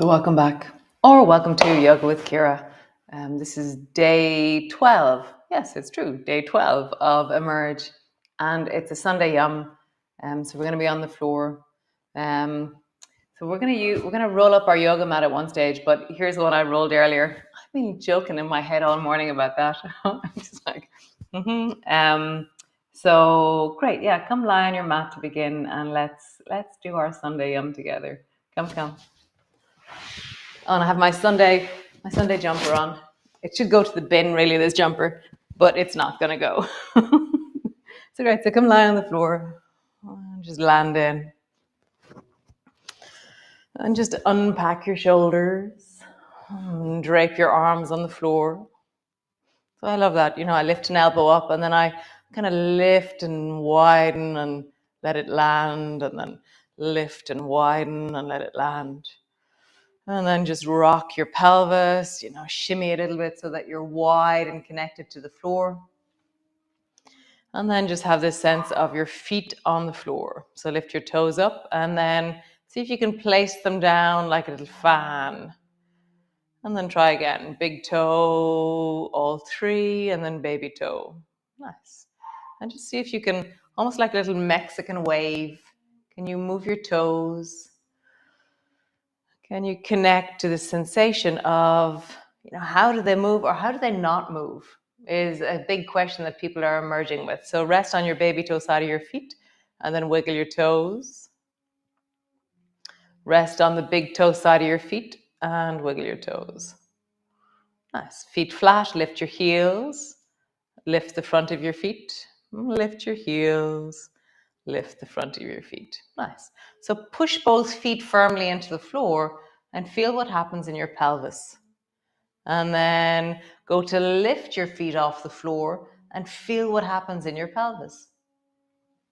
So welcome back, or welcome to Yoga with Ciara. This is day 12. Yes, it's true, day 12 of Emerge, and it's a Sunday yum. So we're going to be on the floor. So we're gonna roll up our yoga mat at one stage. But here's what I rolled earlier. I've been joking in my head all morning about that. I'm just like, So great, yeah. Come lie on your mat to begin, and let's do our Sunday yum together. Come. Oh, and I have my Sunday jumper on. It should go to the bin, really, this jumper, but it's not gonna go. So great. So come lie on the floor, and just land in, and just unpack your shoulders, and drape your arms on the floor. So I love that. I lift an elbow up, and then I kind of lift and widen and let it land, and then lift and widen and let it land. And then just rock your pelvis, shimmy a little bit so that you're wide and connected to the floor. And then just have this sense of your feet on the floor. So lift your toes up and then see if you can place them down like a little fan. And then try again. Big toe, all three, and then baby toe. Nice. And just see if you can, almost like a little Mexican wave, can you move your toes? Can you connect to the sensation of, how do they move or how do they not move? Is a big question that people are emerging with. So rest on your baby toe side of your feet and then wiggle your toes. Rest on the big toe side of your feet and wiggle your toes. Nice. Feet flat, lift your heels. Lift the front of your feet. Lift your heels. Lift the front of your feet. Nice. So push both feet firmly into the floor and feel what happens in your pelvis. And then go to lift your feet off the floor and feel what happens in your pelvis.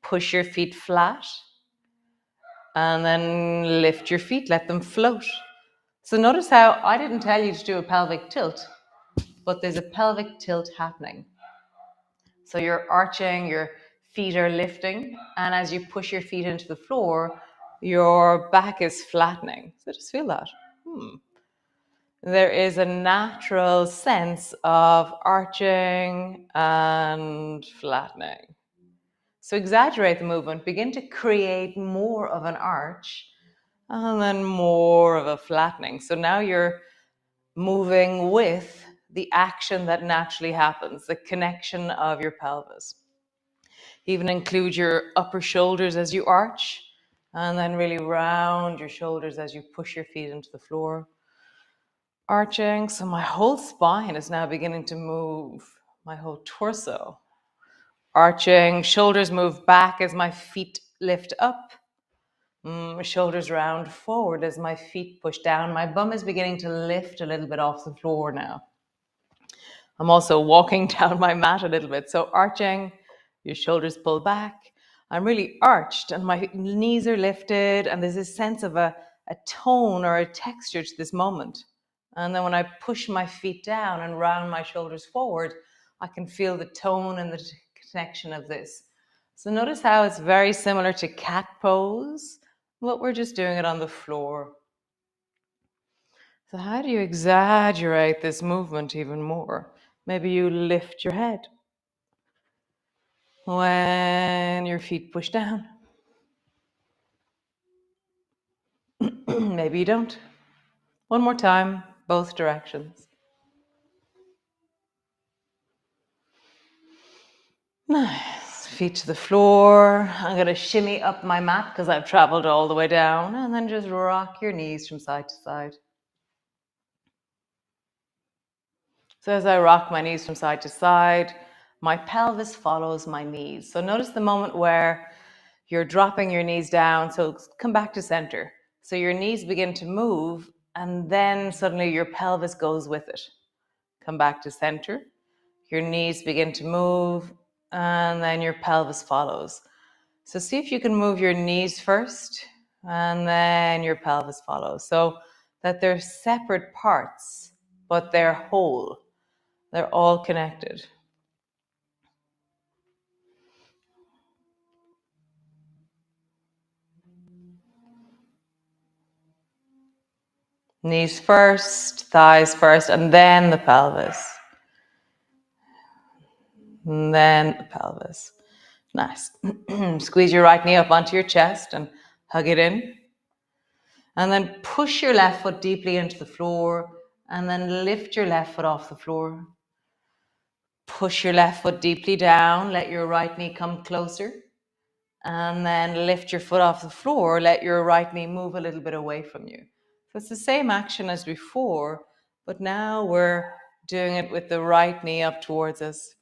Push your feet flat and then lift your feet, let them float. So notice how I didn't tell you to do a pelvic tilt, but there's a pelvic tilt happening. So you're arching, your feet are lifting, and as you push your feet into the floor, your back is flattening. So just feel that. There is a natural sense of arching and flattening. So exaggerate the movement, begin to create more of an arch and then more of a flattening. So now you're moving with the action that naturally happens, the connection of your pelvis. Even include your upper shoulders as you arch, and then really round your shoulders as you push your feet into the floor. Arching, so my whole spine is now beginning to move, my whole torso. Arching, shoulders move back as my feet lift up. Shoulders round forward as my feet push down. My bum is beginning to lift a little bit off the floor now. I'm also walking down my mat a little bit. So arching, your shoulders pull back. I'm really arched and my knees are lifted and there's a sense of a tone or a texture to this moment. And then when I push my feet down and round my shoulders forward, I can feel the tone and the connection of this. So notice how it's very similar to cat pose, but we're just doing it on the floor. So how do you exaggerate this movement even more? Maybe you lift your head when your feet push down. Maybe you don't. One more time, both directions. Nice. Feet to the floor. I'm going to shimmy up my mat because I've traveled all the way down, and then just rock your knees from side to side. So as I rock my knees from side to side, my pelvis follows my knees. So notice the moment where you're dropping your knees down. So come back to center. So your knees begin to move and then suddenly your pelvis goes with it. Come back to center. Your knees begin to move and then your pelvis follows. So see if you can move your knees first and then your pelvis follows. So that they're separate parts, but they're whole. They're all connected. Knees first, thighs first, and then the pelvis. And then the pelvis. Nice. Squeeze your right knee up onto your chest and hug it in. And then push your left foot deeply into the floor and then lift your left foot off the floor. Push your left foot deeply down. Let your right knee come closer. And then lift your foot off the floor. Let your right knee move a little bit away from you. So it's the same action as before, but now we're doing it with the right knee up towards us.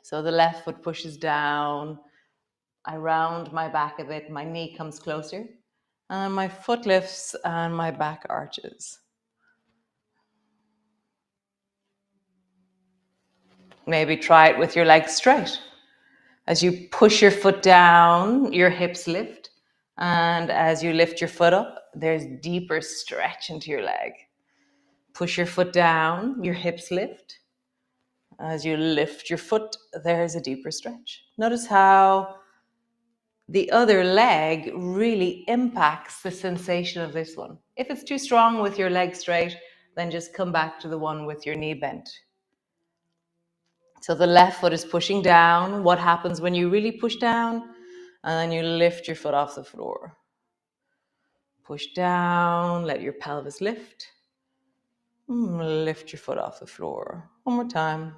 So the left foot pushes down. I round my back a bit. My knee comes closer. And then my foot lifts and my back arches. Maybe try it with your legs straight. As you push your foot down, your hips lift. And as you lift your foot up, there's deeper stretch into your leg. Push your foot down, your hips lift. As you lift your foot, there's a deeper stretch. Notice how the other leg really impacts the sensation of this one. If it's too strong with your leg straight, then just come back to the one with your knee bent. So the left foot is pushing down. What happens when you really push down? And then you lift your foot off the floor. Push down, let your pelvis lift. Lift your foot off the floor. One more time.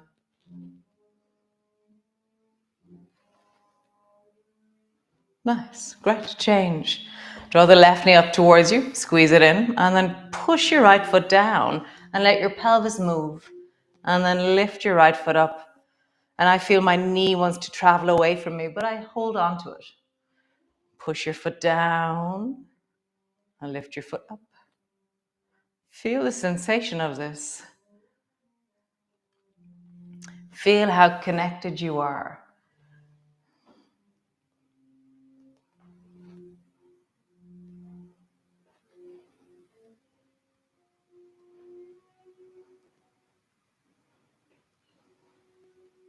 Nice, great, change. Draw the left knee up towards you, squeeze it in, and then push your right foot down and let your pelvis move. And then lift your right foot up. And I feel my knee wants to travel away from me, but I hold on to it. Push your foot down and lift your foot up. Feel the sensation of this. Feel how connected you are.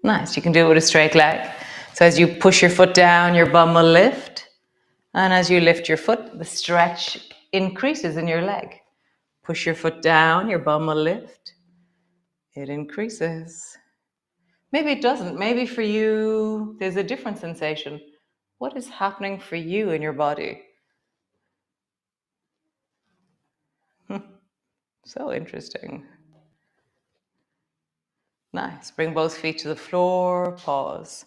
Nice, you can do it with a straight leg. So as you push your foot down, your bum will lift. And as you lift your foot, the stretch increases in your leg. Push your foot down, your bum will lift. It increases. Maybe it doesn't. Maybe for you, there's a different sensation. What is happening for you in your body? So interesting. Nice. Bring both feet to the floor. Pause.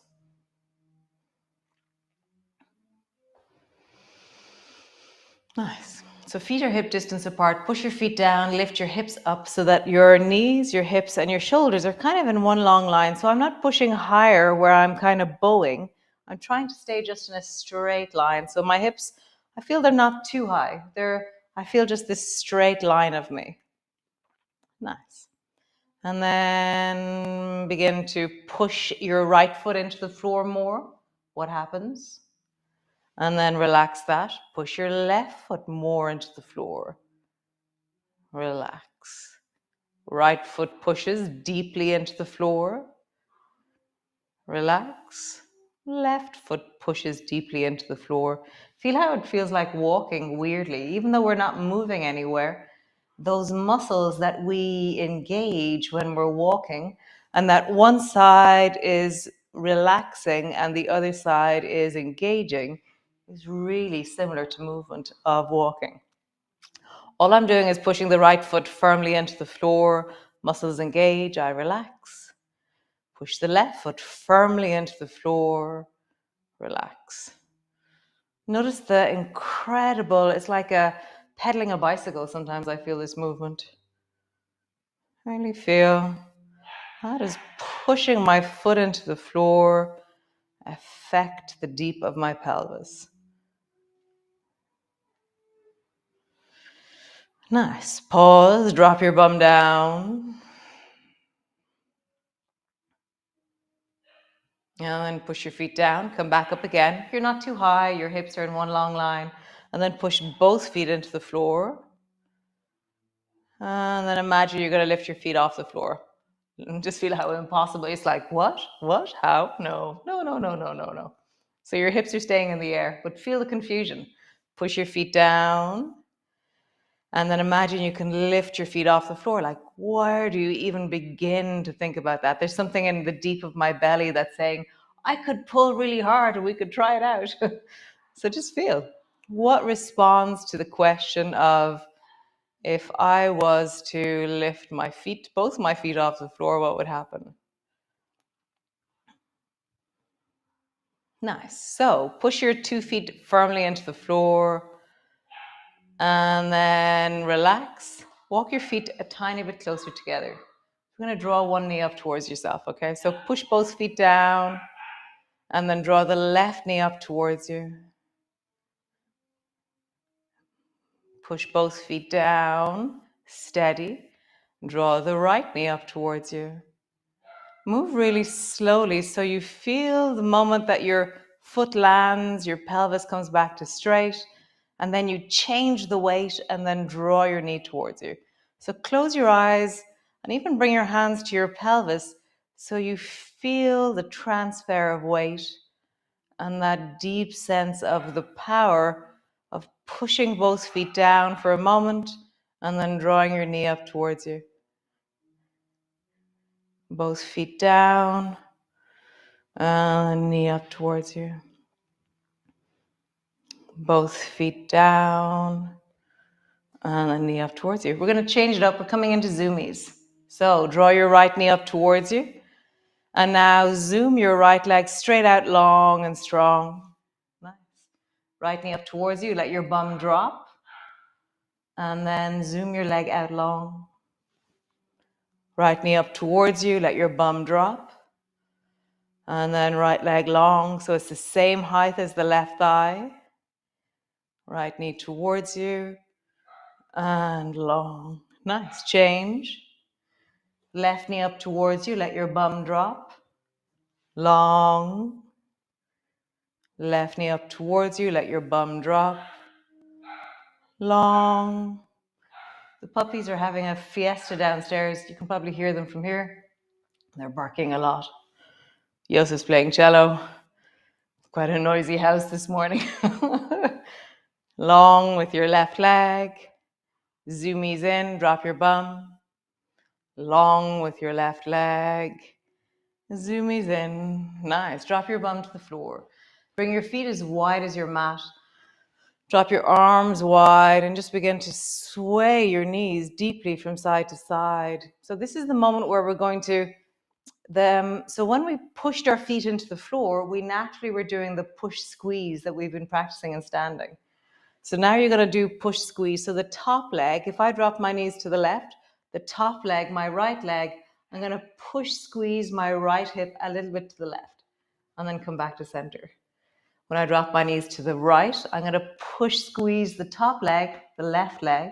Nice. So feet are hip distance apart. Push your feet down, lift your hips up so that your knees, your hips, and your shoulders are kind of in one long line. So I'm not pushing higher where I'm kind of bowing. I'm trying to stay just in a straight line. So my hips, I feel they're not too high. I feel just this straight line of me. Nice. And then begin to push your right foot into the floor more. What happens? And then relax that. Push your left foot more into the floor. Relax. Right foot pushes deeply into the floor. Relax. Left foot pushes deeply into the floor. Feel how it feels like walking weirdly, even though we're not moving anywhere. Those muscles that we engage when we're walking, and that one side is relaxing and the other side is engaging, is really similar to movement of walking. All I'm doing is pushing the right foot firmly into the floor. Muscles engage, I relax. Push the left foot firmly into the floor. Relax. Notice the incredible, it's like pedaling a bicycle. Sometimes I feel this movement. Really feel how does pushing my foot into the floor affect the deep of my pelvis? Nice. Pause, drop your bum down. And then push your feet down, come back up again. You're not too high, your hips are in one long line. And then push both feet into the floor. And then imagine you're going to lift your feet off the floor. Just feel how impossible. It's like, what? What? How? No, no, no, no, no, no, no. So your hips are staying in the air, but feel the confusion. Push your feet down. And then imagine you can lift your feet off the floor. Like, where do you even begin to think about that? There's something in the deep of my belly that's saying, I could pull really hard and we could try it out. So just feel what responds to the question of, if I was to lift my feet, both my feet off the floor, what would happen? Nice. So push your 2 feet firmly into the floor and then relax. Walk your feet a tiny bit closer together. We're going to draw one knee up towards yourself, okay? So push both feet down and then draw the left knee up towards you. Push both feet down, steady. Draw the right knee up towards you. Move really slowly so you feel the moment that your foot lands, your pelvis comes back to straight, and then you change the weight and then draw your knee towards you. So close your eyes and even bring your hands to your pelvis so you feel the transfer of weight and that deep sense of the power of pushing both feet down for a moment and then drawing your knee up towards you. Both feet down and knee up towards you. Both feet down and the knee up towards you. We're going to change it up. We're coming into zoomies. So draw your right knee up towards you. And now zoom your right leg straight out, long and strong. Nice. Right knee up towards you. Let your bum drop. And then zoom your leg out long. Right knee up towards you. Let your bum drop. And then right leg long. So it's the same height as the left thigh. Right knee towards you. And long. Nice. Change. Left knee up towards you. Let your bum drop. Long. Left knee up towards you. Let your bum drop. Long. The puppies are having a fiesta downstairs. You can probably hear them from here. They're barking a lot. Yosef's playing cello. Quite a noisy house this morning. Long with your left leg. Zoomies in. Drop your bum. Long with your left leg. Zoomies in. Nice. Drop your bum to the floor. Bring your feet as wide as your mat. Drop your arms wide and just begin to sway your knees deeply from side to side. So this is the moment where we're going to, so when we pushed our feet into the floor, we naturally were doing the push squeeze that we've been practicing in standing. So now you're going to do push squeeze. So the top leg, if I drop my knees to the left, the top leg, my right leg, I'm going to push squeeze my right hip a little bit to the left and then come back to center. When I drop my knees to the right, I'm going to push squeeze the top leg, the left leg,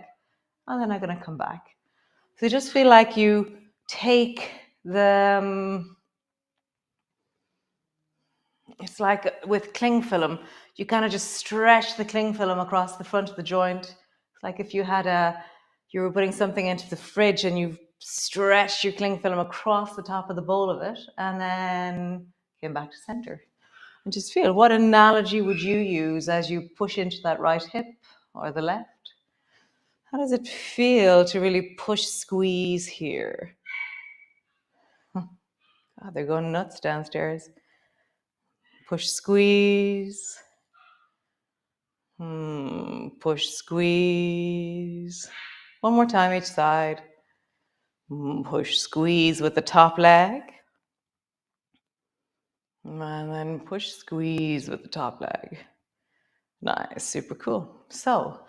and then I'm going to come back. So you just feel like you take the, it's like with cling film, you kind of just stretch the cling film across the front of the joint. It's like if you had you were putting something into the fridge and you stretched your cling film across the top of the bowl of it and then came back to center. And just feel, what analogy would you use as you push into that right hip or the left? How does it feel to really push squeeze here? God, they're going nuts downstairs. Push squeeze. Push squeeze. One more time each side. Push squeeze with the top leg. And then push squeeze with the top leg. Nice, super cool. So,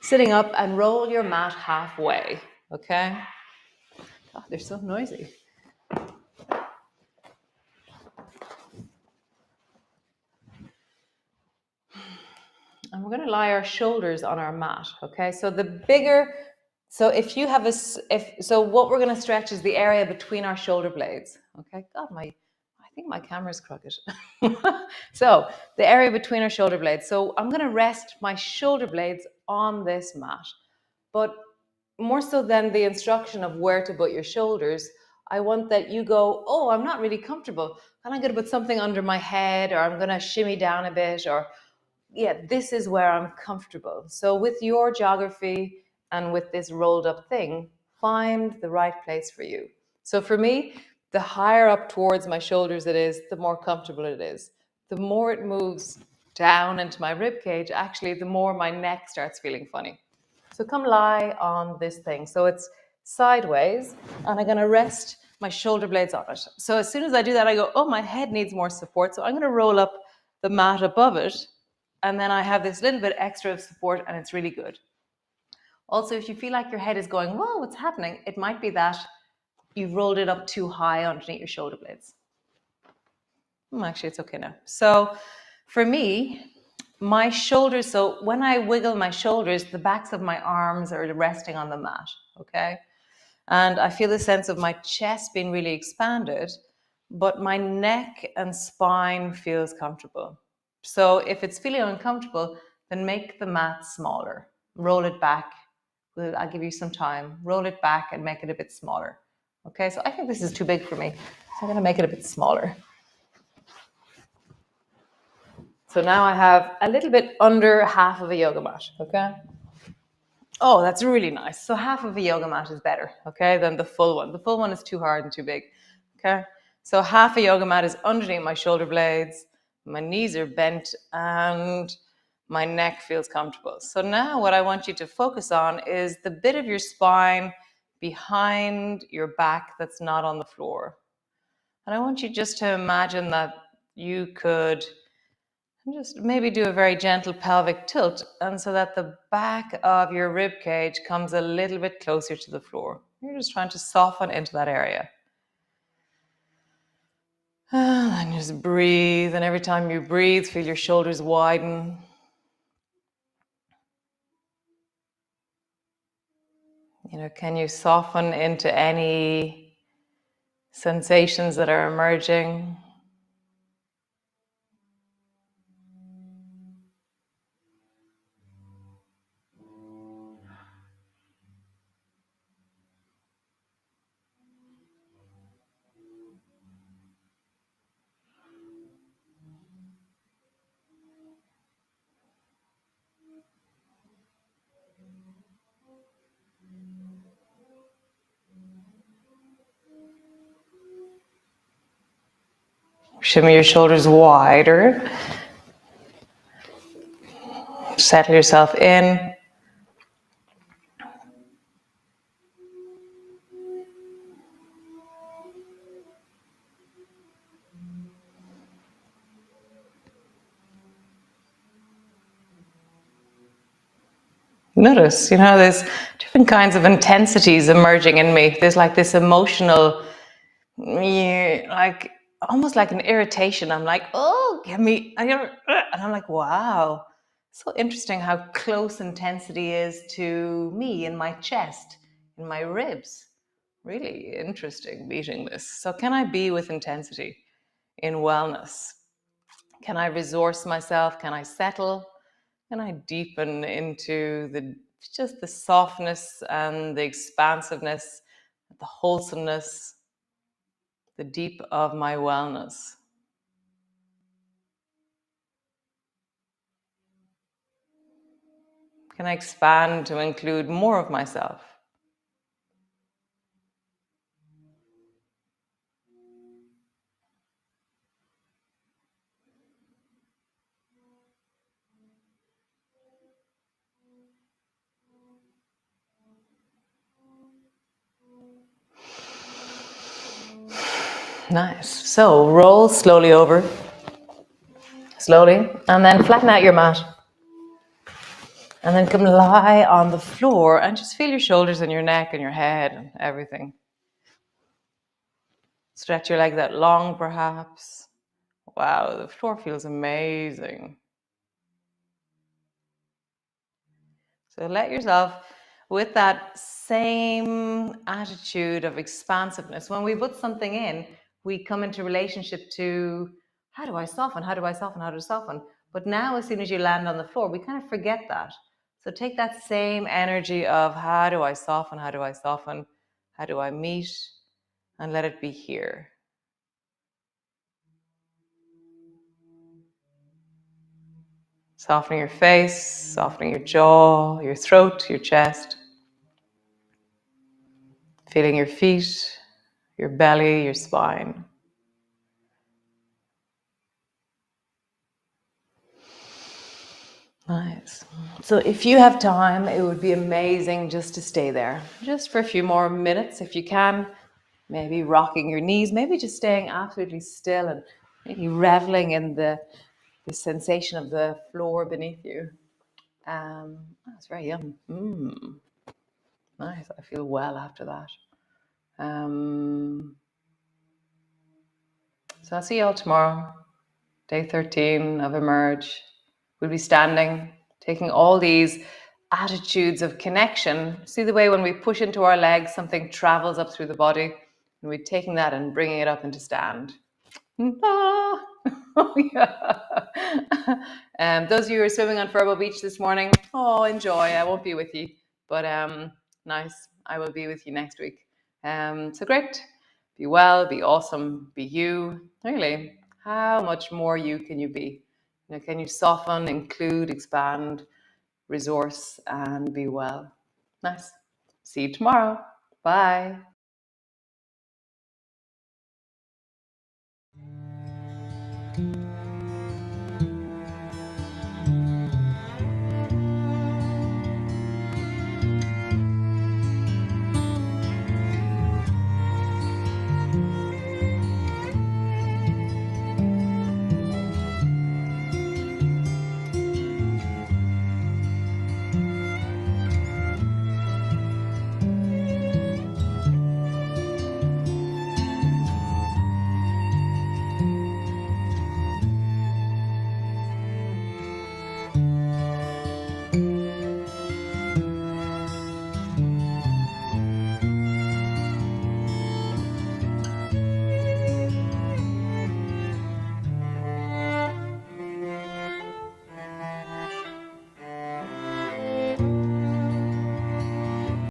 sitting up and roll your mat halfway, okay? God, they're so noisy. And we're going to lie our shoulders on our mat, okay? So the bigger, so if you have so what we're going to stretch is the area between our shoulder blades, okay? God, I think my camera's crooked. So the area between our shoulder blades. So I'm going to rest my shoulder blades on this mat, but more so than the instruction of where to put your shoulders, I want that you go, oh, I'm not really comfortable. And I'm going to put something under my head, or I'm going to shimmy down a bit, or yeah, this is where I'm comfortable. So with your geography, and with this rolled up thing, find the right place for you. So for me, the higher up towards my shoulders it is, the more comfortable it is. The more it moves down into my rib cage, actually, the more my neck starts feeling funny. So come lie on this thing. So it's sideways, and I'm going to rest my shoulder blades on it. So as soon as I do that, I go, oh, my head needs more support. So I'm going to roll up the mat above it, and then I have this little bit extra of support, and it's really good. Also, if you feel like your head is going, whoa, what's happening? It might be that you've rolled it up too high underneath your shoulder blades. Actually, it's okay now. So for me, my shoulders, so when I wiggle my shoulders, the backs of my arms are resting on the mat, okay? And I feel the sense of my chest being really expanded, but my neck and spine feels comfortable. So if it's feeling uncomfortable, then make the mat smaller. Roll it back. I'll give you some time. Roll it back and make it a bit smaller. Okay, so I think this is too big for me. So I'm going to make it a bit smaller. So now I have a little bit under half of a yoga mat, okay? Oh, that's really nice. So half of a yoga mat is better, okay, than the full one. The full one is too hard and too big, okay? So half a yoga mat is underneath my shoulder blades, my knees are bent, and my neck feels comfortable. So now what I want you to focus on is the bit of your spine behind your back that's not on the floor. And I want you just to imagine that you could just maybe do a very gentle pelvic tilt, and so that the back of your rib cage comes a little bit closer to the floor. You're just trying to soften into that area. And just breathe, and every time you breathe, feel your shoulders widen. Can you soften into any sensations that are emerging? Shimmy your shoulders wider. Settle yourself in. Notice, there's different kinds of intensities emerging in me. There's like this emotional, like almost like an irritation. I'm like, oh, get me, and I'm like, wow, so interesting how close intensity is to me in my chest, in my ribs. Really interesting meeting this. So can I be with intensity in wellness? Can I resource myself? Can I settle? Can I deepen into just the softness and the expansiveness, the wholesomeness, the deep of my wellness? Can I expand to include more of myself? Nice. So roll slowly over, slowly, and then flatten out your mat. And then come lie on the floor and just feel your shoulders and your neck and your head and everything. Stretch your legs out long, perhaps. Wow, the floor feels amazing. So let yourself, with that same attitude of expansiveness, when we put something in, we come into relationship to, how do I soften? How do I soften? How do I soften? But now, as soon as you land on the floor, we kind of forget that. So take that same energy of, how do I soften? How do I soften? How do I meet? And let it be here. Softening your face, softening your jaw, your throat, your chest. Feeling your feet, your belly, your spine. Nice. So if you have time, it would be amazing just to stay there, just for a few more minutes if you can. Maybe rocking your knees, maybe just staying absolutely still and maybe reveling in the sensation of the floor beneath you. That's very yum. Nice. I feel well after that. So I'll see you all tomorrow, day 13 of Emerge. We'll be standing, taking all these attitudes of connection. See the way when we push into our legs, something travels up through the body, and we're taking that and bringing it up into stand. Ah. Oh, yeah. Those of you who are swimming on Furbo Beach this morning, oh, enjoy. I won't be with you, but nice. I will be with you next week. So great. Be well, be awesome, be you. Really, how much more you can you be? Can you soften, include, expand, resource, and be well? Nice. See you tomorrow. Bye.